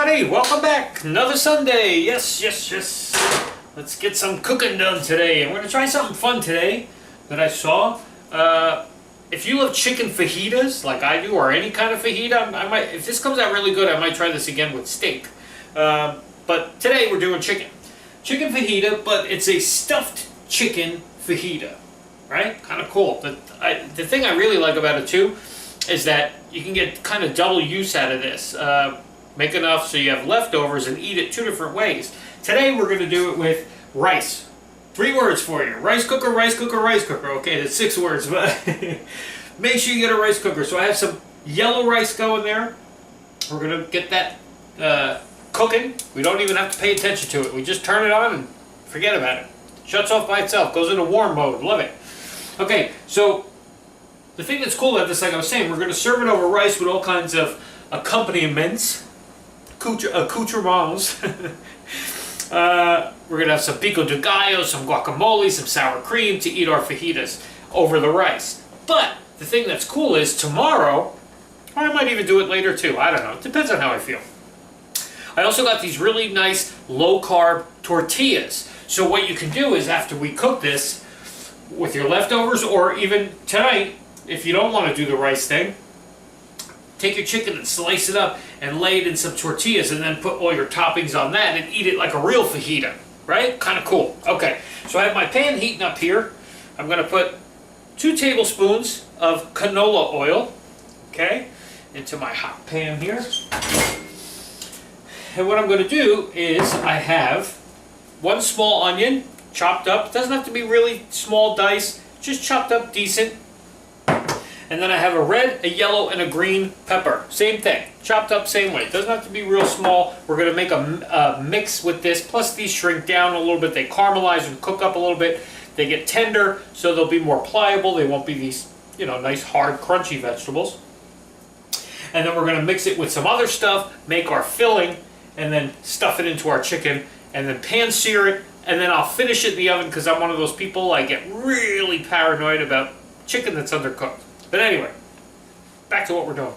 everybody, welcome back. Another Sunday. Yes. Let's get some cooking done today. I'm going to try something fun today that I saw. If you love chicken fajitas like I do, or any kind of fajita, I might, if this comes out really good, I might try this again with steak. But today we're doing chicken fajita, but it's a stuffed chicken fajita, right? Kind of cool. The thing I really like about it too is that you can get kind of double use out of this. Make enough so you have leftovers and eat it two different ways. Today we're going to do it with rice. 3 words for you. Rice cooker, rice cooker, rice cooker. Okay, that's 6 words, but make sure you get a rice cooker. So I have some yellow rice going there. We're going to get that cooking. We don't even have to pay attention to it. We just turn it on and forget about it. Shuts off by itself. Goes into warm mode. Love it. Okay, so the thing that's cool about this, like I was saying, we're going to serve it over rice with all kinds of accompaniments. Accoutrements. We're going to have some pico de gallo, some guacamole, some sour cream to eat our fajitas over the rice. But the thing that's cool is tomorrow, or I might even do it later too, I don't know, it depends on how I feel. I also got these really nice low-carb tortillas. So what you can do is after we cook this with your leftovers, or even tonight, if you don't want to do the rice thing, take your chicken and slice it up and lay it in some tortillas and then put all your toppings on that and eat it like a real fajita, right? Kind of cool. Okay, so I have my pan heating up here. I'm going to put 2 tablespoons of canola oil, okay, into my hot pan here. And what I'm going to do is I have 1 small onion chopped up. It doesn't have to be really small dice, just chopped up decent. And then I have a red, a yellow, and a green pepper. Same thing, chopped up same way. It doesn't have to be real small. We're going to make a mix with this. Plus these shrink down a little bit. They caramelize and cook up a little bit. They get tender, so they'll be more pliable. They won't be these, nice, hard, crunchy vegetables. And then we're going to mix it with some other stuff, make our filling, and then stuff it into our chicken, and then pan-sear it, and then I'll finish it in the oven because I'm one of those people, I get really paranoid about chicken that's undercooked. But anyway, back to what we're doing.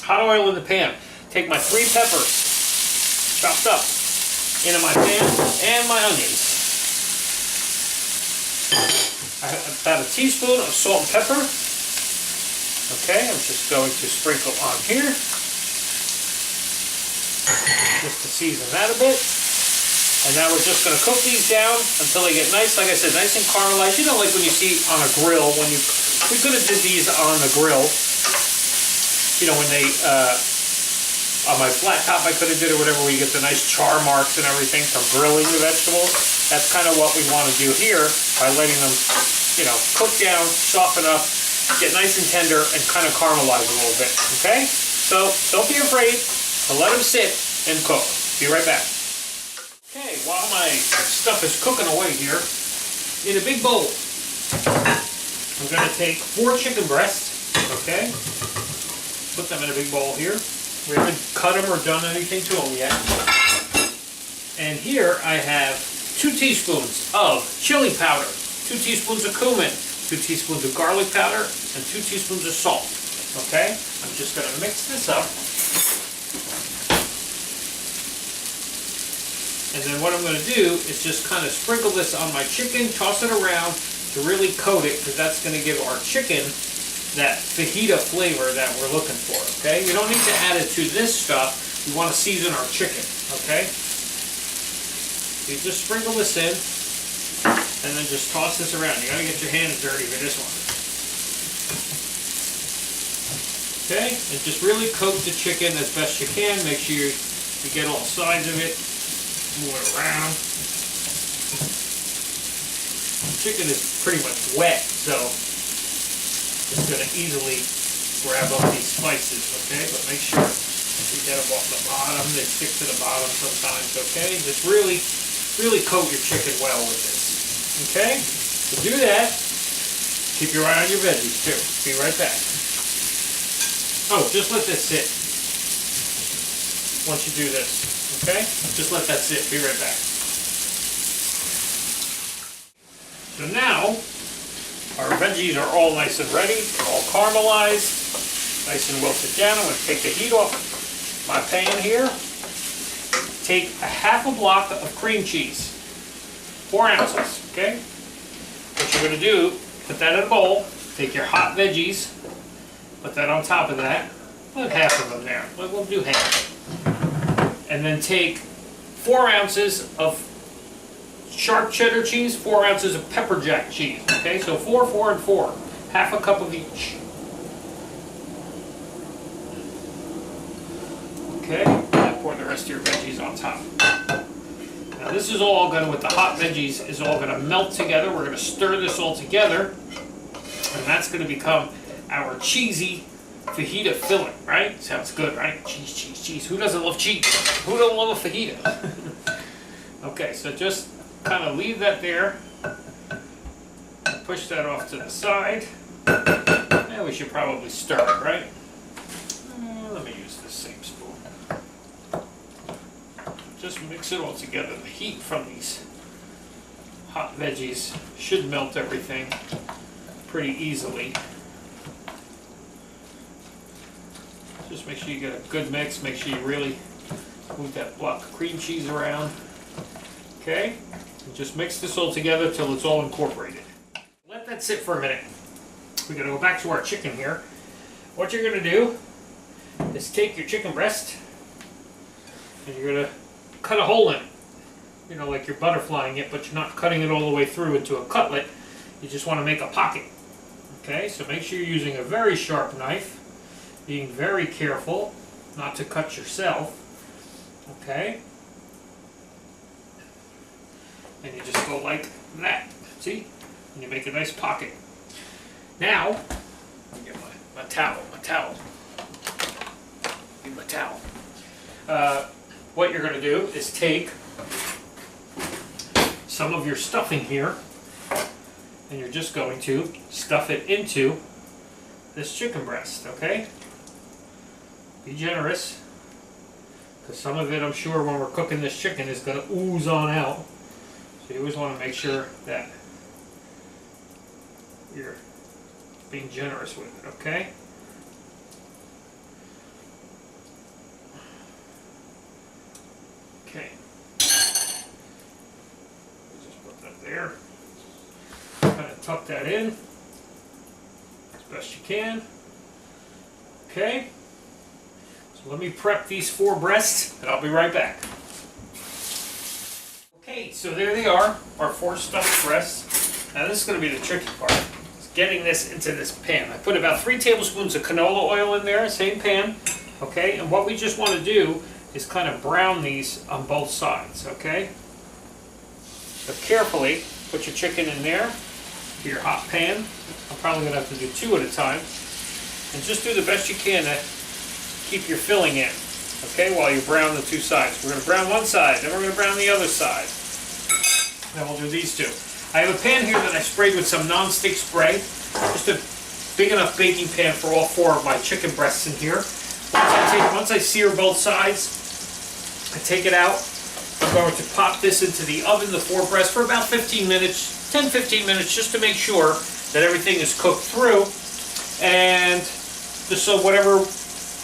Hot oil in the pan. Take my 3 peppers, chopped up, into my pan, and my onions. I have about a teaspoon of salt and pepper. Okay, I'm just going to sprinkle on here. Just to season that a bit. And now we're just going to cook these down until they get nice, like I said, nice and caramelized. You know, like when you see on a grill, we could have did these on the grill. When they, on my flat top I could have did it, whatever, where you get the nice char marks and everything from grilling the vegetables. That's kind of what we want to do here by letting them, cook down, soften up, get nice and tender, and kind of caramelize a little bit, okay? So don't be afraid to let them sit and cook. Be right back. Okay, while my stuff is cooking away here, in a big bowl, I'm going to take 4 chicken breasts, okay? Put them in a big bowl here. We haven't cut them or done anything to them yet. And here I have 2 teaspoons of chili powder, 2 teaspoons of cumin, 2 teaspoons of garlic powder, and 2 teaspoons of salt, okay? I'm just going to mix this up. And then what I'm going to do is just kind of sprinkle this on my chicken, toss it around to really coat it, because that's going to give our chicken that fajita flavor that we're looking for, okay? You don't need to add it to this stuff. We want to season our chicken, okay? You just sprinkle this in, and then just toss this around. You got to get your hands dirty with this one. Okay? And just really coat the chicken as best you can. Make sure you get all sides of it. Move it around. The chicken is pretty much wet, so it's going to easily grab up these spices, okay? But make sure you get them off the bottom. They stick to the bottom sometimes, okay? Just really coat your chicken well with this, okay? So do that. Keep your eye on your veggies, too. Be right back. Oh, just let this sit once you do this. Okay? Just let that sit. Be right back. So now, our veggies are all nice and ready, all caramelized, nice and wilted down. I'm going to take the heat off my pan here. take a half a block of cream cheese, 4 ounces, okay? What you're going to do, put that in a bowl, take your hot veggies, put that on top of that, put half of them there, we'll do half. And then take 4 ounces of sharp cheddar cheese, 4 ounces of pepper jack cheese, okay? So 4, 4, and 4, half a cup of each. Okay, and pour the rest of your veggies on top. Now this is all going to, with the hot veggies, is all going to melt together. We're going to stir this all together, and that's going to become our cheesy fajita filling, right? Sounds good, right? Cheese, cheese, cheese. Who doesn't love cheese? Who doesn't love a fajita? Okay, so just kind of leave that there. Push that off to the side. And we should probably stir it, right? Let me use this same spoon. Just mix it all together. The heat from these hot veggies should melt everything pretty easily. Just make sure you get a good mix. Make sure you really move that block of cream cheese around. Okay? And just mix this all together till it's all incorporated. Let that sit for a minute. We're going to go back to our chicken here. What you're going to do is take your chicken breast and you're going to cut a hole in it. You know, like you're butterflying it, but you're not cutting it all the way through into a cutlet. You just want to make a pocket. Okay, so make sure you're using a very sharp knife, being very careful not to cut yourself. Okay? And you just go like that. See? And you make a nice pocket. Now, let me get my towel. Need my towel. What you're going to do is take some of your stuffing here, and you're just going to stuff it into this chicken breast, okay? Be generous, because some of it, I'm sure, when we're cooking this chicken is going to ooze on out. So you always want to make sure that you're being generous with it, okay? Okay. Just put that there. Kind of tuck that in as best you can. Okay. So let me prep these 4 breasts and I'll be right back. Okay, so there they are, our 4 stuffed breasts. Now this is going to be the tricky part. Is getting this into this pan. I put about 3 tablespoons of canola oil in there, same pan. Okay, and what we just want to do is kind of brown these on both sides, okay? But carefully put your chicken in there, to your hot pan. I'm probably going to have to do 2 at a time. And just do the best you can to keep your filling in, okay, while you brown the 2 sides. We're going to brown one side, then we're going to brown the other side. Then we'll do these 2. I have a pan here that I sprayed with some non-stick spray. Just a big enough baking pan for all 4 of my chicken breasts in here. Once I sear both sides, I take it out. I'm going to pop this into the oven, the 4 breasts, for about 15 minutes, 10-15 minutes, just to make sure that everything is cooked through. And just so whatever,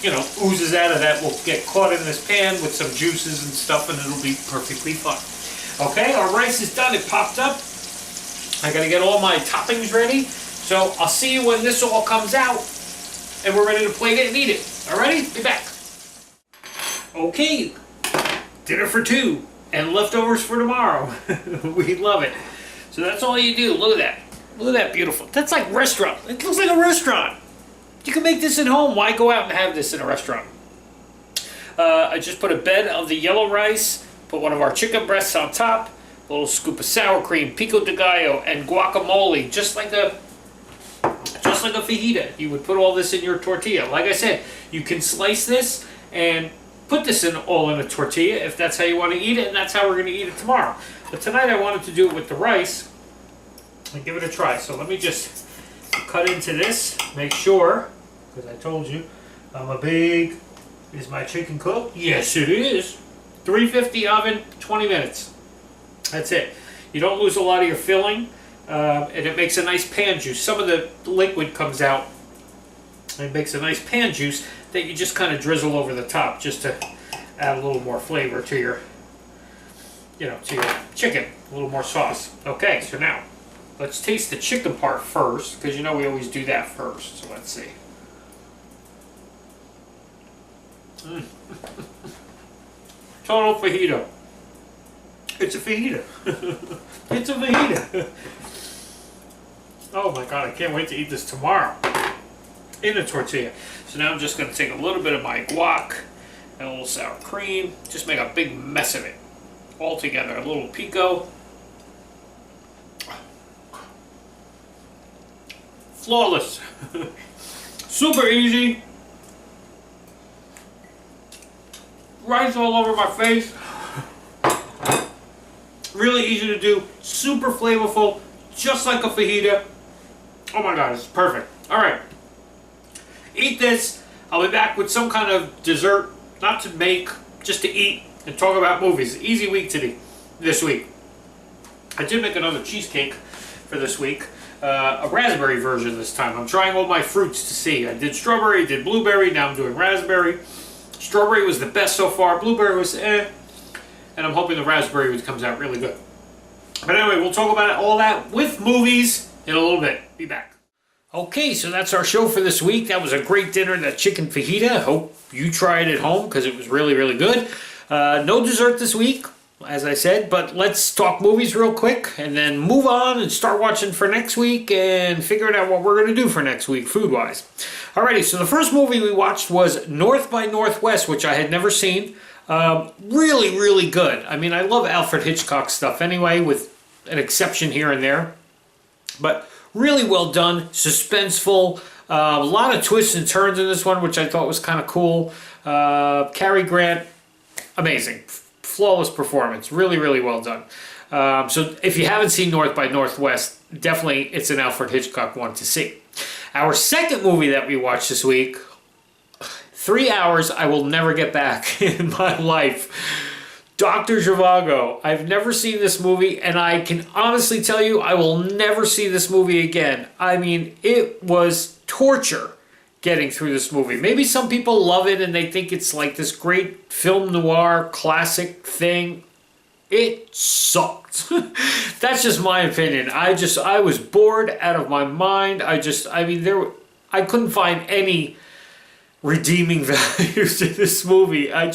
you know, oozes out of that will get caught in this pan with some juices and stuff, and it'll be perfectly fine. Okay, our rice is done. It popped up. I got to get all my toppings ready. So I'll see you when this all comes out and we're ready to plate it and eat it. Alrighty? Be back. Okay, dinner for 2 and leftovers for tomorrow. We love it. So that's all you do. Look at that. Look at that beautiful. That's like restaurant. It looks like a restaurant. You can make this at home. Why go out and have this in a restaurant? I just put a bed of the yellow rice, put one of our chicken breasts on top, a little scoop of sour cream, pico de gallo, and guacamole, just like a fajita. You would put all this in your tortilla. Like I said, you can slice this and put this all in a tortilla if that's how you want to eat it, and that's how we're going to eat it tomorrow. But tonight I wanted to do it with the rice and give it a try. So let me just cut into this, make sure, because I told you, is my chicken cooked? Yes, it is. 350 oven, 20 minutes. That's it. You don't lose a lot of your filling, and it makes a nice pan juice. Some of the liquid comes out, and it makes a nice pan juice that you just kind of drizzle over the top just to add a little more flavor to to your chicken, a little more sauce. Okay, so now let's taste the chicken part first, because we always do that first. So let's see. Total fajita. It's a fajita. It's a fajita. Oh my god, I can't wait to eat this tomorrow in a tortilla. So now I'm just going to take a little bit of my guac and a little sour cream. Just make a big mess of it all together. A little pico. Flawless. Super easy. Rice all over my face. Really easy to do. Super flavorful. Just like a fajita. Oh my god, it's perfect. Alright. Eat this. I'll be back with some kind of dessert. Not to make, just to eat and talk about movies. Easy week this week. I did make another cheesecake for this week. A raspberry version this time. I'm trying all my fruits to see. I did strawberry, did blueberry, now I'm doing raspberry. Strawberry was the best so far. Blueberry was eh. And I'm hoping the raspberry comes out really good. But anyway, we'll talk about all that with movies in a little bit. Be back. Okay, so that's our show for this week. That was a great dinner, that chicken fajita. Hope you try it at home because it was really, really good. No dessert this week, as I said, but let's talk movies real quick and then move on and start watching for next week and figuring out what we're going to do for next week, food-wise. Alrighty, so the first movie we watched was North by Northwest, which I had never seen. Really, really good. I mean, I love Alfred Hitchcock stuff anyway, with an exception here and there. But really well done, suspenseful, a lot of twists and turns in this one, which I thought was kind of cool. Cary Grant, amazing. Flawless performance. Really, really well done. So if you haven't seen North by Northwest, definitely it's an Alfred Hitchcock one to see. Our second movie that we watched this week, 3 hours I will never get back in my life. Dr. Zhivago. I've never seen this movie, and I can honestly tell you I will never see this movie again. I mean, it was torture getting through this movie. Maybe some people love it and they think it's like this great film noir classic thing. It sucked. That's just my opinion. I was bored out of my mind. I couldn't find any redeeming values in this movie. I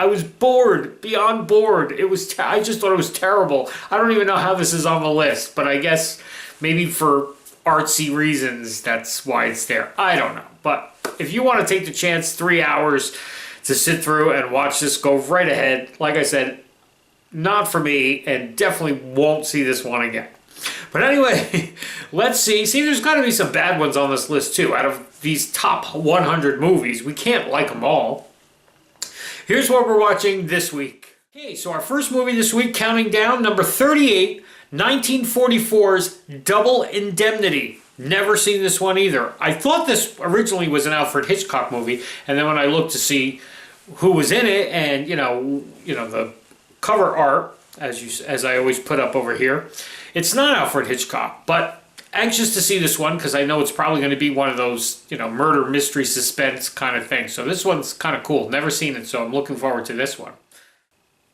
was bored, beyond bored. I just thought it was terrible. I don't even know how this is on the list, but I guess maybe for artsy reasons that's why it's there. I don't know. But if you want to take the chance, 3 hours to sit through and watch this, go right ahead. Like I said, not for me, and definitely won't see this one again. But anyway, let's see. See, there's got to be some bad ones on this list too. Out of these top 100 movies, we can't like them all. Here's what we're watching this week. Okay, so our first movie this week, counting down, number 38, 1944's Double Indemnity. Never seen this one either. I thought this originally was an Alfred Hitchcock movie, and then when I looked to see who was in it, and you know the cover art, as I always put up over here, it's not Alfred Hitchcock, but anxious to see this one because I know it's probably going to be one of those, murder mystery suspense kind of things. So this one's kind of cool. Never seen it, so I'm looking forward to this one.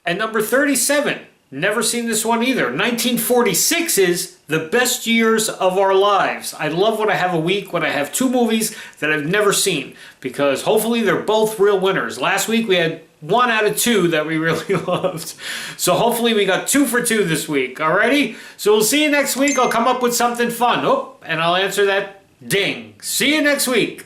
And number 37, never seen this one either. 1946 is The Best Years of Our Lives. I love when I have a week when I have two movies that I've never seen because hopefully they're both real winners. Last week we had 1 out of 2 that we really loved. So hopefully we got 2 for 2 this week. Alrighty? So we'll see you next week. I'll come up with something fun. Oh, and I'll answer that ding. See you next week.